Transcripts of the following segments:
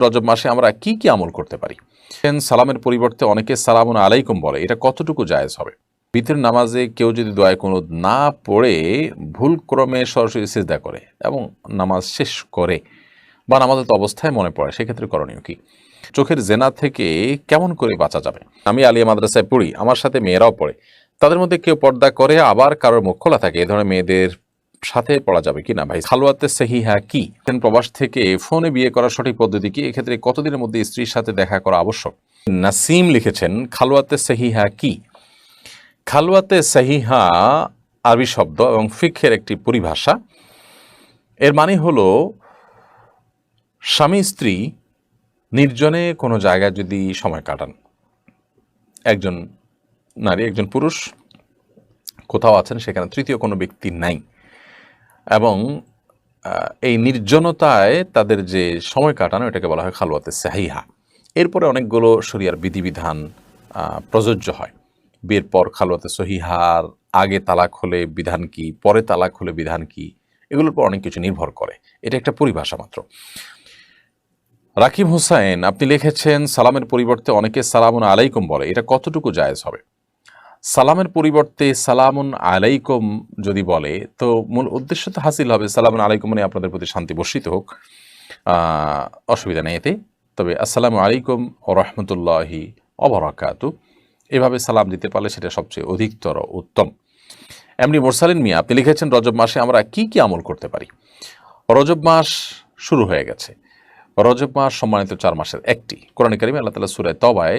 রজব মাসে আমরা কি কি আমল করতে পারি? সালামের পরিবর্তে অনেকে সালামুন আলাইকুম বলে, এটা কতটুকু জায়েজ হবে? বিতের নামাজে কেউ যদি দোয়া কুনুত না পড়ে ভুল ক্রমে সরাসরি সিজদা করে এবং নামাজ শেষ করে বা নামাজত অবস্থায় মনে পড়ে, সেক্ষেত্রে করণীয় কি? চোখের জেনা থেকে কেমন করে বাঁচা যাবে? আমি আলিয়া মাদ্রাসায় পড়ি, আমার সাথে মেয়েরাও পড়ে। তাদের মধ্যে কেউ পর্দা করে, আবার কারোর মুখ খোলা থাকে। এ ধরনের মেয়েদের সাথে পড়া যাবে কি না ভাই? খালওয়াতে সহিহা কি? প্রবাস থেকে ফোনে বিয়ে করার সঠিক পদ্ধতি কি? এক্ষেত্রে কতদিনের মধ্যে স্ত্রীর সাথে দেখা করা আবশ্যক? নাসিম লিখেছেন, খালওয়াতে সহিহা কি? খালওয়াতে সহিহা আরবি শব্দ এবং ফিকহের একটি পরিভাষা। এর মানে হলো স্বামী স্ত্রী নির্জনে কোনো জায়গায় যদি সময় কাটান, একজন নারী একজন পুরুষ কোথাও আছেন, সেখানে তৃতীয় কোনো ব্যক্তি নাই, এবং এই নির্জনতায় তাদের যে সময় কাটানো, এটাকে বলা হয় খালওয়াতে সাহিহা। এরপরে অনেকগুলো শরিয়ার বিধিবিধান প্রযোজ্য হয়। বিয়ের পর খালওয়াতে সহিহার আগে তালাক হলে বিধান কি, পরে তালাক হলে বিধান কি, এগুলোর পর অনেক কিছু নির্ভর করে। এটা একটা পরিভাষা মাত্র। রাকিব হোসেন আপনি লিখেছেন, সালামের পরিবর্তে অনেকে সালামুন আলাইকুম বলে, এটা কতটুকু জায়েজ হবে? সালামের পরিবর্তে সালামুন আলাইকুম যদি বলে, তো মূল উদ্দেশ্য তো হাসিল হবে, সালামুন আলাইকুম মানে আপনাদের প্রতি শান্তি বর্ষিত হোক, অসুবিধা নেই এতে। তবে আসসালামু আলাইকুম ও রহমতুল্লাহি অবরাকাতু এভাবে সালাম দিতে পারলে সেটা সবচেয়ে অধিকতর উত্তম। এমনি মোরসালিন মিয়া আপনি লিখেছেন, রজব মাসে আমরা কি কি আমল করতে পারি? রজব মাস শুরু হয়ে গেছে। রজব মাস সম্মানিত 4 মাসের একটি। কোরআন কারিমে আল্লাহ তাআলা সূরা তওবায়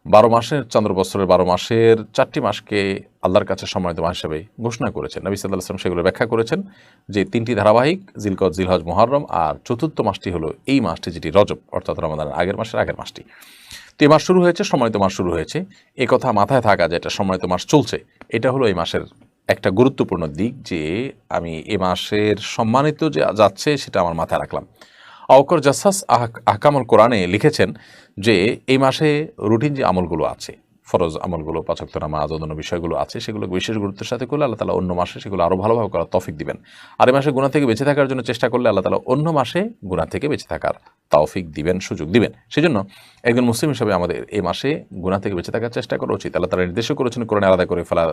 12 মাসের চন্দ্র বৎসরের 12 মাসের 4টি মাসকে আল্লাহর কাছে সম্মানিত মাস হিসেবে ঘোষণা করেছেন। নবী সাল্লাল্লাহু আলাইহি ওয়াসাল্লাম সেগুলো ব্যাখ্যা করেছেন যে 3টি ধারাবাহিক, জিলকদ, জিলহজ, মুহররম, আর চতুর্থ মাসটি হলো এই মাসটি, যেটি রজব, অর্থাৎ রমাদানের আগের মাসটি। তো এই মাস শুরু হয়েছে, সম্মানিত মাস শুরু হয়েছে, এ কথা মাথায় থাকা যে এটা সম্মানিত মাস চলছে, এটা হলো এই মাসের একটা গুরুত্বপূর্ণ দিক, যে আমি এ মাসের সম্মানিত যে যাচ্ছে সেটা আমার মাথায় রাখলাম। আওকর জাসাস আহকামুল কোরআনে লিখেছেন যে এই মাসে রুটিন যে আমলগুলো আছে, ফরজ আমলগুলো, 5 ওয়াক্ত নামাজ, অন্যান্য বিষয়গুলো আছে, সেগুলো বিশেষ গুরুত্বের সাথে করলে আল্লাহ তাআলা অন্য মাসে সেগুলো আরও ভালোভাবে করার তৌফিক দিবেন। আর এই মাসে গুনাহ থেকে বেঁচে থাকার জন্য চেষ্টা করলে আল্লাহ তাআলা অন্য মাসে গুনাহ থেকে বেঁচে থাকার তৌফিক দিবেন, সুযোগ দিবেন। সেজন্য একজন মুসলিম হিসেবে আমাদের এই মাসে গুনাহ থেকে বেঁচে থাকার চেষ্টা করা উচিত। আল্লাহ তাআলা নির্দেশও করেছেন কোরআনে আলাদা করে, ফেলা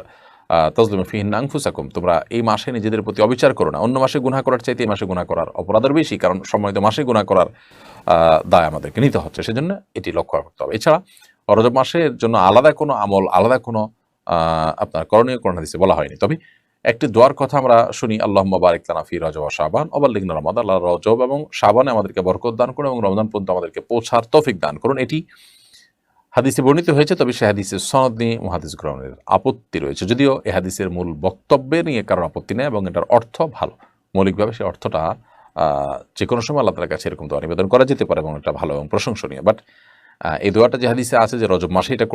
তাজলিমু ফিহিন্না আনফুসাকুম, তোমরা এই মাসে নিজেদের প্রতি অবিচার করো না। অন্য মাসে গুনাহ করার চাইতে এই মাসে গুনাহ করার অপরাধের বেশি, কারণ সম্মানিত মাসে গুনাহ করার দায় আমাদেরকে নিতে হচ্ছে। সেজন্য এটি লক্ষ্য রাখতে হবে। এছাড়া রজব মাসের জন্য আলাদা কোনো আমল, আলাদা কোনো আপনার করণীয় কোরআন হাদিসে বলা হয়নি। তবে একটি দোয়ার কথা আমরা শুনি, আল্লাহুম্মা বারিক লানা ফি রজব ওয়া শাবান ওয়া বাল্লিগনা রমাদান। আল্লাহ রজব এবং শাবানে আমাদেরকে বরকত দান করুন এবং রমজান পর্যন্ত আমাদেরকে পৌঁছার তৌফিক দান করুন। এটি হাদিসে বর্ণিত হয়েছে, তবে সে হাদিসের সনদ নিয়ে মুহাদ্দিস গ্রহণের আপত্তি রয়েছে। যদিও এ হাদিসের মূল বক্তব্যে নিয়ে কারোর আপত্তি নেই এবং এটার অর্থ ভালো। মৌলিকভাবে সেই অর্থটা যে কোনো সময় আল্লাহ তাআলার কাছে এরকম দোয়া নিবেদন করা যেতে পারে এবং এটা ভালো এবং প্রশংসনীয়। বাট এই দোয়াটা যে হাদিসে আছে যে রজব মাসে এটা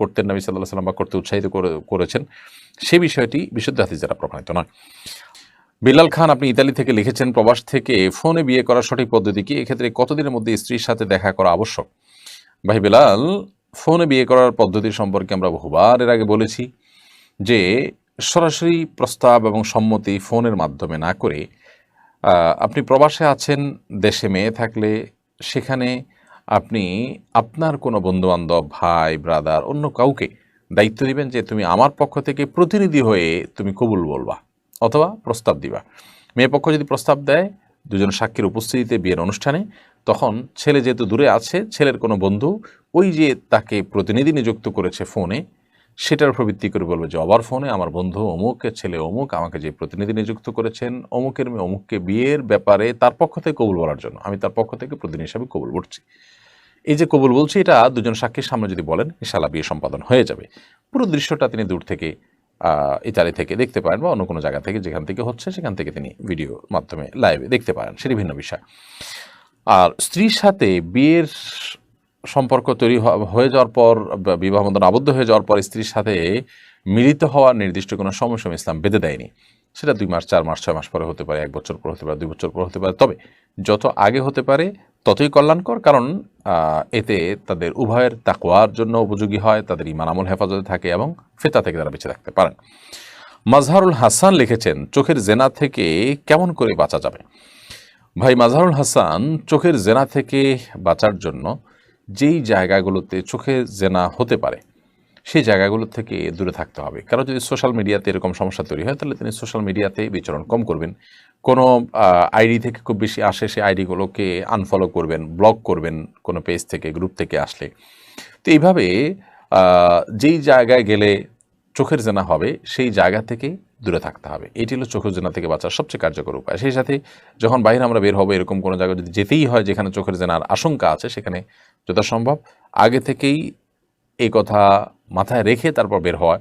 করতেন নবী সাল্লাল্লাহু আলাইহি ওয়াসাল্লাম বা করতে উৎসাহিত করেছেন, সেই বিষয়টি বিশুদ্ধ হাদিস দ্বারা প্রমাণিত নয়। বিলাল খান আপনি ইতালি থেকে লিখেছেন, প্রবাস থেকে ফোনে বিয়ে করার সঠিক পদ্ধতি কি? এক্ষেত্রে কতদিনের মধ্যে স্ত্রীর সাথে দেখা করা আবশ্যক? ভাই বিলাল, ফোনে বিয়ে করার পদ্ধতি সম্পর্কে আমরা বহুবার এর আগে বলেছি যে সরাসরি প্রস্তাব এবং সম্মতি ফোনের মাধ্যমে না করে, আপনি প্রবাসে আছেন, দেশে মেয়ে থাকলে সেখানে আপনি আপনার কোনো বন্ধুবান্ধব, ভাই, ব্রাদার, অন্য কাউকে দায়িত্ব দিবেন যে তুমি আমার পক্ষ থেকে প্রতিনিধি হয়ে তুমি কবুল বলবা অথবা প্রস্তাব দিবা। মেয়ে পক্ষ যদি প্রস্তাব দেয় দুজন সাক্ষীর উপস্থিতিতে বিয়ের অনুষ্ঠানে, তখন ছেলে যেহেতু দূরে আছে, ছেলের কোনো বন্ধু ওই যে তাকে প্রতিনিধি নিযুক্ত করেছে ফোনে, সেটার উপর ভিত্তি করে বলবে যে আবার ফোনে আমার বন্ধু অমুকের ছেলে অমুক আমাকে যে প্রতিনিধি নিযুক্ত করেছেন অমুকের মেয়ে অমুককে বিয়ের ব্যাপারে তার পক্ষ থেকে কবুল বলার জন্য আমি তার পক্ষ থেকে প্রতিনিধি হিসাবে কবুল বলছি। এই যে কবুল বলছি, এটা দুজন সাক্ষীর সামনে যদি বলেন, ইনশাআল্লাহ বিয়ে সম্পাদন হয়ে যাবে। পুরো দৃশ্যটা তিনি দূর থেকে ইতালি থেকে দেখতে পারেন বা অন্য কোনো জায়গা থেকে, যেখান থেকে হচ্ছে সেখান থেকে তিনি ভিডিওর মাধ্যমে লাইভে দেখতে পারেন, সেটি ভিন্ন বিষয়। আর স্ত্রীর সাথে বিয়ের সম্পর্ক তৈরি হয়ে যাওয়ার পর, বিবাহ বন্ধনে আবদ্ধ হয়ে যাওয়ার পর স্ত্রীর সাথে মিলিত হওয়ার নির্দিষ্ট কোনো সময়সীমা ইসলাম বেঁধে দেয়নি। সেটা 2 মাস, 4 মাস, 6 মাস পরে হতে পারে, 1 বছর পর হতে পারে, 2 বছর পর হতে পারে। তবে যত আগে হতে পারে ততই কল্যাণকর, কারণ এতে তাদের উভয়ের তাকওয়ার জন্য উপযোগী হয়, তাদের ঈমান আমল হেফাজতে থাকে এবং ফিতনা থেকে তারা বেঁচে থাকতে পারেন। মাজহারুল হাসান লিখেছেন, চোখের জেনা থেকে কেমন করে বাঁচা যাবে? ভাই মাজহারুল হাসান, চোখের জেনা থেকে বাঁচার জন্য যেই জায়গাগুলোতে চোখে জেনা হতে পারে সেই জায়গাগুলো থেকে দূরে থাকতে হবে। কারণ যদি সোশ্যাল মিডিয়াতে এরকম সমস্যা তৈরি হয় তাহলে তিনি সোশ্যাল মিডিয়াতে বিচরণ কম করবেন। কোনো আইডি থেকে খুব বেশি আসে সেই আইডিগুলোকে আনফলো করবেন, ব্লক করবেন কোনো পেজ থেকে, গ্রুপ থেকে আসলে। তো এইভাবে যেই জায়গায় গেলে চোখের জেনা হবে সেই জায়গা থেকে দূরে থাকতে হবে। এটি হলো চোখের জেনা থেকে বাঁচার সবচেয়ে কার্যকর উপায়। সেই সাথে যখন বাইরে আমরা বের হবো, এরকম কোনো জায়গায় যদি যেতেই হয় যেখানে চোখের জেনার আশঙ্কা আছে, সেখানে যথাসম্ভব আগে থেকেই এই কথা মাথায় রেখে তারপর বের হওয়া,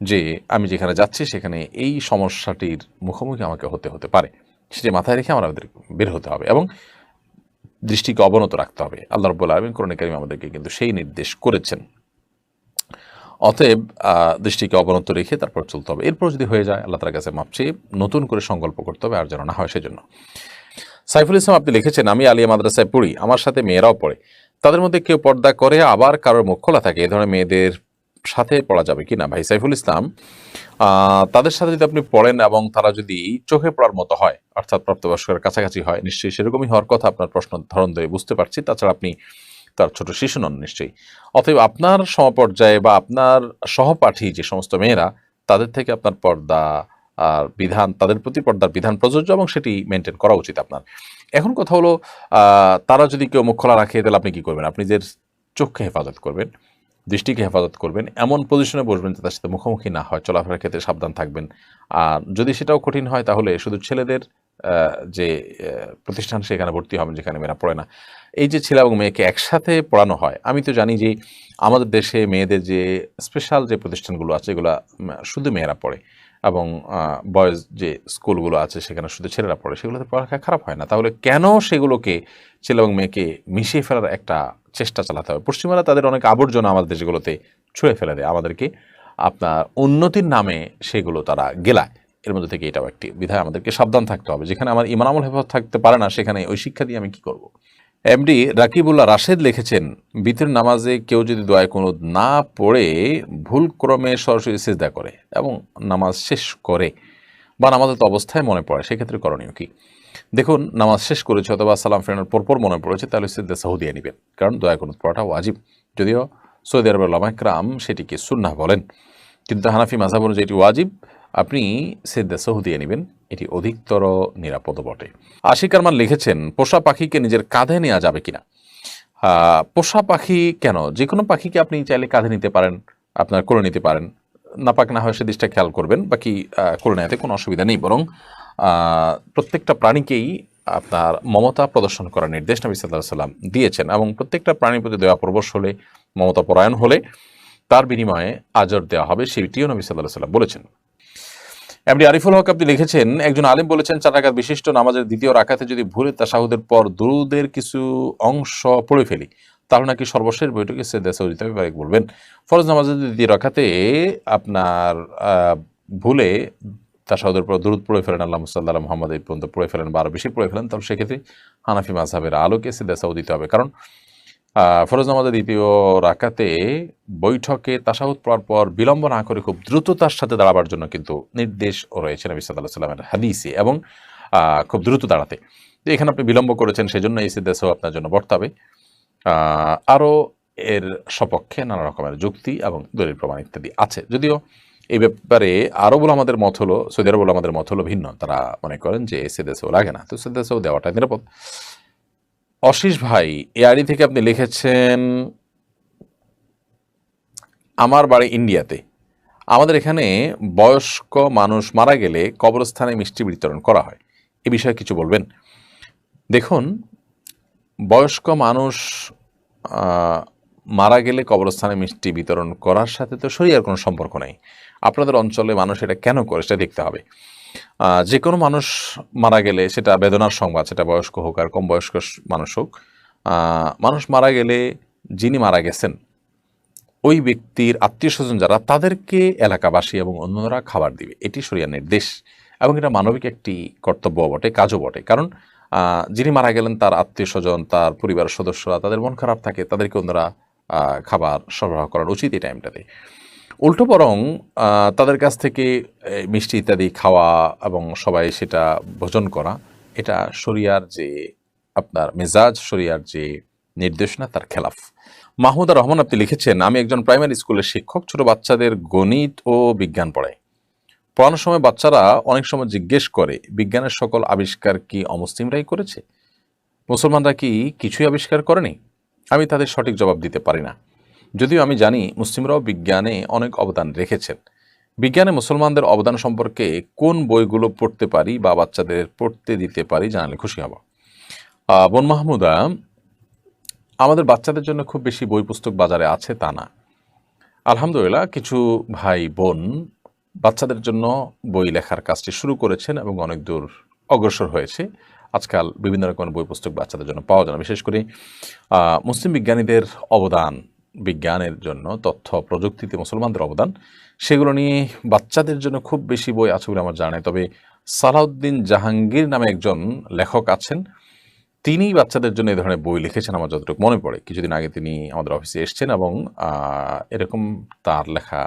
যে আমি যেখানে যাচ্ছি সেখানে এই সমস্যাটির মুখোমুখি আমাকে হতে পারে, সেটি মাথায় রেখে আমাদের বের হতে হবে এবং দৃষ্টিকে অবনত রাখতে হবে। আল্লাহ রাব্বুল আলামিন কোরআনে কারিমে আমাদেরকে কিন্তু সেই নির্দেশ করেছেন। অতএব দৃষ্টিকে অবনত রেখে তারপর চলতে হবে। এরপর যদি হয়ে যায় আল্লাহ তাআলার কাছে মাপ চেয়ে নতুন করে সংকল্প করতে হবে, আর যেন না হয় সেজন্য। সাইফুল ইসলাম, আপনি লিখেছেন, আমি আলিয়া মাদ্রাসায় পড়ি, আমার সাথে মেয়েরাও পড়ে। তাদের মধ্যে কেউ পর্দা করে, আবার কারোর মুখ খোলা থাকে। এ ধরনের মেয়েদের সাথে পড়া যাবে কিনা? ভাই সাইফুল ইসলাম, তাদের সাথে যদি আপনি পড়েন এবং তারা যদি চোখে পড়ার মতো হয়, অর্থাৎ প্রাপ্তবয়স্কের কাছাকাছি হয়, নিশ্চয়ই সেরকমই হওয়ার কথা। আপনার প্রশ্ন ধরন ধরে বুঝতে পারছি। তাছাড়া আপনি তার ছোট শিশু নন নিশ্চয়ই। অতএব আপনার সমপর্যায়ে বা আপনার সহপাঠী যে সমস্ত মেয়েরা, তাদের থেকে আপনার পর্দা আর বিধান, তাদের প্রতি পর্দার বিধান প্রযোজ্য এবং সেটি মেনটেন করা উচিত আপনার। এখন কথা হলো, তারা যদি কেউ মুখ খোলা রাখে তাহলে আপনি কি করবেন? আপনি নিজের চোখকে হেফাজত করবেন, দৃষ্টিকে হেফাজত করবেন, এমন পজিশনে বসবেন যে তার সাথে মুখোমুখি না হয়, চলাফেরার ক্ষেত্রে সাবধান থাকবেন। আর যদি সেটাও কঠিন হয় তাহলে শুধু ছেলেদের যে প্রতিষ্ঠান সেখানে ভর্তি হবেন যেখানে মেয়েরা পড়ে না। এই যে ছেলে এবং মেয়েকে একসাথে পড়ানো হয়, আমি তো জানি যে আমাদের দেশে মেয়েদের যে স্পেশাল যে প্রতিষ্ঠানগুলো আছে এগুলা শুধু মেয়েরা পড়ে, এবং বয়েজ যে স্কুলগুলো আছে সেখানে শুধু ছেলেরা পড়ে, সেগুলোতে পড়ালেখা খারাপ হয় না। তাহলে কেন সেগুলোকে ছেলে এবং মেয়েকে মিশিয়ে ফেলার একটা চেষ্টা চালাতে হবে? পশ্চিমারা তাদের অনেক আবর্জনা আমাদের দেশগুলোতে ছুঁড়ে ফেলে দেয়, আমাদেরকে আপনার উন্নতির নামে সেগুলো তারা গেলায়। এর মধ্যে থেকে এটাও একটি বিধায় আমাদেরকে সাবধান থাকতে হবে। যেখানে আমার ইমান আমল হেফাজত থাকতে পারে না সেখানে ওই শিক্ষা দিয়ে আমি কি করব? এমডি রাকিবুল্লাহ রাশেদ লিখেছেন, বিতরের নামাজে কেউ যদি দোয়ায় কুনুত না পড়ে ভুলক্রমে সরাসরি সিজদা করে এবং নামাজ শেষ করে বা নামাজের অবস্থায় মনে পড়ে, সেক্ষেত্রে করণীয় কি? দেখুন, নামাজ শেষ করেছে অথবা সালাম ফেরানোর পরপর মনে পড়েছে, তাহলে সিজদা সাহু দিয়ে নেবেন, কারণ দোয়া কুনুত পড়াটা ওয়াজিব। যদিও সৌদি আরবের উলামায়ে কেরাম সেটিকে সুন্নাহ বলেন, কিন্তু হানাফি মাযহাব অনুযায়ী এটি ওয়াজিব। আপনি সিজদা সাহু দিয়ে নেবেন, এটি অধিকতর নিরাপদ বটে। আশিক আরমান লিখেছেন, পোষা পাখিকে নিজের কাঁধে নেওয়া যাবে কিনা? পোষা পাখি কেন, যে কোনো পাখিকে আপনি চাইলে কাঁধে নিতে পারেন, আপনার করে নিতে পারেন। নাপাক না হয় সে দিকটা খেয়াল করবেন, বাকি করে নেওয়াতে কোনো অসুবিধা নেই। বরং প্রত্যেকটা প্রাণীকেই আপনার মমতা প্রদর্শন করার নির্দেশ নবী সাল্লাল্লাহু আলাইহি ওয়াসাল্লাম দিয়েছেন, এবং প্রত্যেকটা প্রাণীর প্রতি দয়া পরবশ হলে, মমতা পরায়ণ হলে তার বিনিময়ে আজর দেওয়া হবে, সেটিও নবী সাল্লাল্লাহু আলাইহি ওয়াসাল্লাম বলেছেন। এমডি আরিফুল হক, আপনি লিখেছেন, একজন আলিম বলেছেন 4 রাকাত বিশিষ্ট নামাজের দ্বিতীয় রাকাতে যদি ভুলে তাশাহুদের পর দুরুদের কিছু অংশ পড়ে ফেলি তাহলে নাকি সর্বশেষ বৈঠকে সিজদা সাহু দিতে হবে, বলবেন। ফরজ নামাজের দ্বিতীয় রাকাতে আপনার ভুলে তাশাহুদের পর দুরুদ পড়ে ফেলেন, আল্লাহুম্মা সাল্লি আলা মুহাম্মাদ এই পর্যন্ত পড়ে ফেলেন বা আরো বেশি পড়ে ফেলেন, তাহলে সেক্ষেত্রে হানাফি মাযহাবের আলোকে সিজদা সাহু দিতে হবে। কারণ ফরজ নামাজের দ্বিতীয় রাকাতে বৈঠকে তাশাহুদ পড়ার পর বিলম্ব না করে খুব দ্রুততার সাথে দাঁড়াবার জন্য কিন্তু নির্দেশ রয়েছে নবী সাল্লাল্লাহু আলাইহি ওয়াসাল্লামের হাদিসে, এবং খুব দ্রুত দাঁড়াতে। তো এখানে আপনি বিলম্ব করেছেন, সেজন্য এই সিজদা সাহু আপনার জন্য বর্তাবে। আরও এর সপক্ষে নানা রকমের যুক্তি এবং দলিল প্রমাণ ইত্যাদি আছে। যদিও এই ব্যাপারে আরব উলামাদের মত হলো, সৌদি আরব উলামাদের মত হলো ভিন্ন। তারা মনে করেন যে সিজদা সাহু লাগে না, তো সিজদা সাহু দেওয়াটা নিরাপদ। অশিস ভাই, এই আইডি থেকে আপনি লিখেছেন, আমার বাড়ি ইন্ডিয়াতে, আমাদের এখানে বয়স্ক মানুষ মারা গেলে কবরস্থানে মিষ্টি বিতরণ করা হয়, এ বিষয়ে কিছু বলবেন? দেখুন, বয়স্ক মানুষ মারা গেলে কবরস্থানে মিষ্টি বিতরণ করার সাথে তো শরীয়তের কোনো সম্পর্ক নেই। আপনাদের অঞ্চলে মানুষ এটা কেন করে সেটা দেখতে হবে। যে কোনো মানুষ মারা গেলে সেটা বেদনার সংবাদ, সেটা বয়স্ক হোক আর কম বয়স্ক মানুষ হোক, মানুষ মারা গেলে যিনি মারা গেছেন ওই ব্যক্তির আত্মীয় স্বজন যারা, তাদেরকে এলাকাবাসী এবং অন্যরা খাবার দিবে, এটি শরিয়ার নির্দেশ, এবং এটা মানবিক একটি কর্তব্য বটে, কাজও বটে। কারণ যিনি মারা গেলেন তার আত্মীয় স্বজন, তার পরিবারের সদস্যরা, তাদের মন খারাপ থাকে, তাদেরকে অন্যরা খাবার সরবরাহ করার উচিত এই টাইমটাতে। উল্টো বরং তাদের কাছ থেকে মিষ্টি ইত্যাদি খাওয়া এবং সবাই সেটা ভোজন করা, এটা শরিয়ার যে আপনার মেজাজ, শরিয়ার যে নির্দেশনা তার খেলাফ। মাহমুদা রহমান আপনি লিখেছেন, আমি একজন প্রাইমারি স্কুলের শিক্ষক, ছোট বাচ্চাদের গণিত ও বিজ্ঞান পড়াই। পড়ানোর সময় বাচ্চারা অনেক সময় জিজ্ঞেস করে, বিজ্ঞানের সকল আবিষ্কার কি অমুসলিমরাই করেছে? মুসলমানরা কি কিছুই আবিষ্কার করেনি? আমি তাদের সঠিক জবাব দিতে পারি না, যদিও আমি জানি মুসলিমরাও বিজ্ঞানে অনেক অবদান রেখেছেন। বিজ্ঞানে মুসলমানদের অবদান সম্পর্কে কোন বইগুলো পড়তে পারি বা বাচ্চাদের পড়তে দিতে পারি জানালে খুশি হব। বোন মাহমুদা, আমাদের বাচ্চাদের জন্য খুব বেশি বই পুস্তক বাজারে আছে তা না। আলহামদুলিল্লাহ কিছু ভাই বোন বাচ্চাদের জন্য বই লেখার কাজটি শুরু করেছেন এবং অনেক দূর অগ্রসর হয়েছে। আজকাল বিভিন্ন রকমের বই পুস্তক বাচ্চাদের জন্য পাওয়া যায় না। বিশেষ করে মুসলিম বিজ্ঞানীদের অবদান বিজ্ঞানের জন্য, তথ্য প্রযুক্তিতে মুসলমানদের অবদান, সেগুলো নিয়ে বাচ্চাদের জন্য খুব বেশি বই আছে বলে আমার জানা নেই। তবে সালাউদ্দিন জাহাঙ্গীর নামে একজন লেখক আছেন, তিনিই বাচ্চাদের জন্য এই ধরনের বই লিখেছেন আমার যতটুকু মনে পড়ে। কিছুদিন আগে তিনি আমাদের অফিসে এসেছেন এবং এরকম তার লেখা